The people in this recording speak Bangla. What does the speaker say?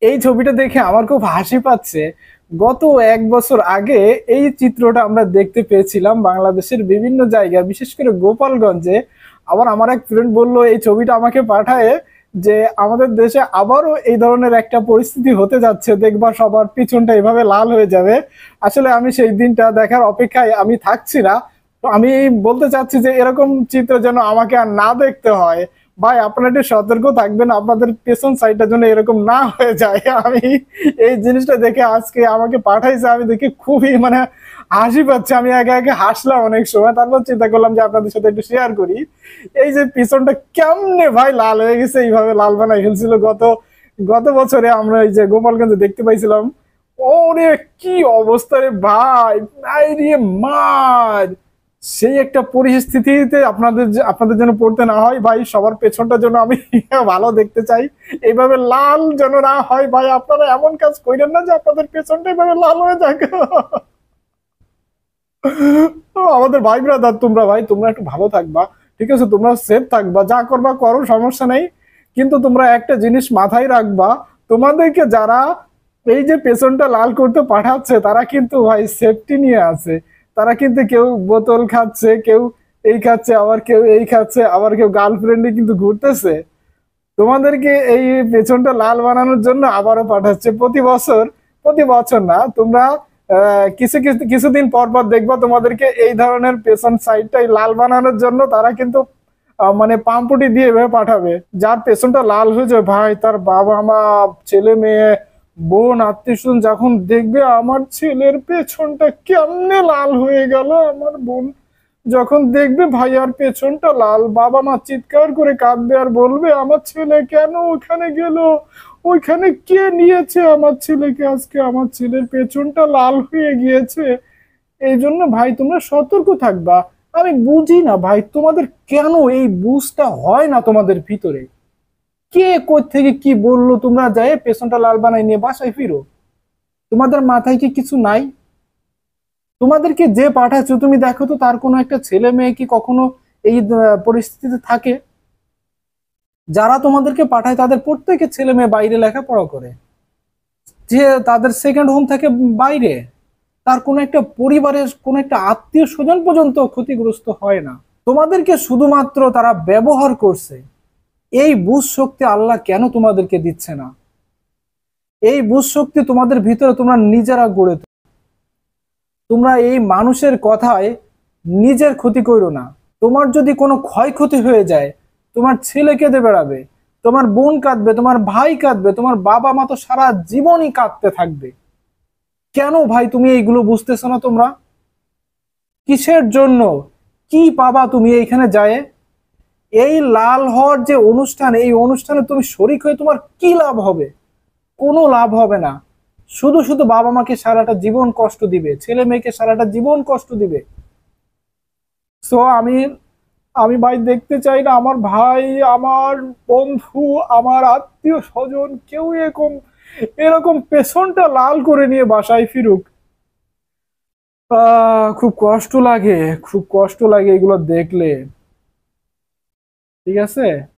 এই ছবিটা দেখে আমার খুব হাসি পাচ্ছে। গত 1 বছর আগে এই চিত্রটা আমরা দেখতে পেয়েছিলাম বাংলাদেশের বিভিন্ন জায়গায়, বিশেষ করে গোপালগঞ্জে। আবার আমার এক ফ্রেন্ড বলল এই ছবিটা আমাকে পাঠায় যে আমাদের দেশে আবারও এই ধরনের একটা পরিস্থিতি হতে যাচ্ছে, দেখবা সবার পিছনটা এভাবে লাল হয়ে যাবে। আসলে আমি সেই দিনটা দেখার অপেক্ষায় আমি থাকছি না। তো আমি বলতে চাচ্ছি যে এরকম চিত্র যেন আমাকে আর না দেখতে হয়। ভাই আপনারা একটু সতর্ক থাকবেন, আপনাদের পেছন সাইডটা যেন এরকম না হয়ে যায়। আমি এই জিনিসটা দেখে আজকে আমাকে পাঠাইছে, আমি দেখে খুবই মানে হাসি পাচ্ছে। আমি একে একে হাসলাম অনেক সময়, তারপর চিন্তা করলাম যে আপনাদের সাথে একটু শেয়ার করি। এই যে পিছনটা কেমনে ভাই লাল হয়ে গেছে, এইভাবে লাল বানাই ফেলছিল গত গত বছরে আমরা এই যে গোপালগঞ্জে দেখতে পাইছিলাম। ওরে কি অবস্থা রে ভাই, নাই রে মার। সেই একটা পরিস্থিতিতে আপনাদের যেন পড়তে না হয় ভাই, সবার পেছনটা যেন আমি ভালো দেখতে চাই। এইভাবে লাল যেন না হয় ভাই, আপনারা এমন কাজ করেন না যে আপনাদের পেছনটা এইভাবে লাল হয়ে যাক। আমাদের ভাই ব্রাদার তোমরা, ভাই তোমরা একটু ভালো থাকবা, ঠিক আছে? তোমরা সেফ থাকবা, যা করবা করো, সমস্যা নেই। কিন্তু তোমরা একটা জিনিস মাথায় রাখবা, তোমাদেরকে যারা এই যে পেছনটা লাল করতে পাঠাচ্ছে তারা কিন্তু ভাই সেফটি নিয়ে আছে। তারা কিন্তু কেউ বোতল খাচ্ছে, কেউ এই খাচ্ছে, আবার কেউ এই খাচ্ছে, আবার কেউ গার্লফ্রেন্ডে কিন্তু ঘুরতেছে। তোমাদেরকে এই পেছনটা লাল বানানোর জন্য আবারও পাঠাচ্ছে প্রতি বছর। প্রতি বছর না, তোমরা কিছু কিছু কিছুদিন পর পর দেখবা তোমাদেরকে এই ধরনের পেছন সাইডটাই লাল বানানোর জন্য তারা কিন্তু মানে পাম্পুটি দিয়ে এভাবে পাঠাবে। যার পেছনটা লাল হয়ে যায় ভাই, তার বাবা মা, ছেলে মেয়ে, বোন, আত্মীয় স্বজন যখন দেখবে আমার ছেলের পেছনটা কেমনে লাল হয়ে গেল, আমার বোন যখন দেখবে ভাইয়ার পেছনটা লাল, বাবা মা চিৎকার করে কাঁদবে আর বলবে আমার ছেলে কেন ওখানে গেল, ওইখানে কে নিয়েছে আমার ছেলেকে, আজকে আমার ছেলের পেছনটা লাল হয়ে গিয়েছে। এই জন্য ভাই তোমরা সতর্ক থাকবা। আমি বুঝি না ভাই তোমাদের কেন এই বুঝটা হয় না তোমাদের ভিতরে। কে কই থেকে কি বললো, তোমরা যায় পেছনটা লাল বানাই নিয়ে বাসায় ফিরো। তোমাদের মাথায় কি কিছু নাই? তোমাদেরকে যে পাঠাচ্ছ তুমি দেখো তো তার কোনো একটা ছেলে মেয়ে কি কখনো এই পরিস্থিতিতে থাকে? যারা তোমাদেরকে পাঠায় তাদের প্রত্যেকের ছেলে মেয়ে বাইরে লেখাপড়া করে, যে তাদের সেকেন্ড হোম থাকে বাইরে, তার কোনো একটা পরিবারের কোনো একটা আত্মীয় স্বজন পর্যন্ত ক্ষতিগ্রস্ত হয় না। তোমাদেরকে শুধুমাত্র তারা ব্যবহার করছে। এই বুঝ শক্তি আল্লাহ কেন তোমাদেরকে দিচ্ছে না? এই বুঝ শক্তি তোমাদের ভিতরে তোমরা নিজেরা গড়ে তোলো। তোমরা এই মানুষের কথায় নিজের ক্ষতি করো না। তোমার যদি কোনো ক্ষয়ক্ষতি হয়ে যায়, তোমার ছেলে কেঁদে বেড়াবে, তোমার বোন কাঁদবে, তোমার ভাই কাঁদবে, তোমার বাবা মা তো সারা জীবনই কাঁদতে থাকবে। কেন ভাই তুমি এইগুলো বুঝতেছো না তোমরা? কিসের জন্য? কি পাবা তুমি এইখানে যায়? এই লাল হওয়ার যে অনুষ্ঠান, এই অনুষ্ঠানে তুমি শরিক হয়ে তোমার কি লাভ হবে? কোনো লাভ হবে না। শুধু শুধু বাবা মাকে সারাটা জীবন কষ্ট দিবে, ছেলে মেয়েকে সারাটা জীবন কষ্ট দিবে। সো আমি আমি ভাই দেখতে চাই না আমার ভাই, আমার বন্ধু, আমার আত্মীয় স্বজন কেউ এরকম এরকম পেছনটা লাল করে নিয়ে বাসায় ফিরুক। খুব কষ্ট লাগে, খুব কষ্ট লাগে এগুলো দেখলে। ঠিক আছে।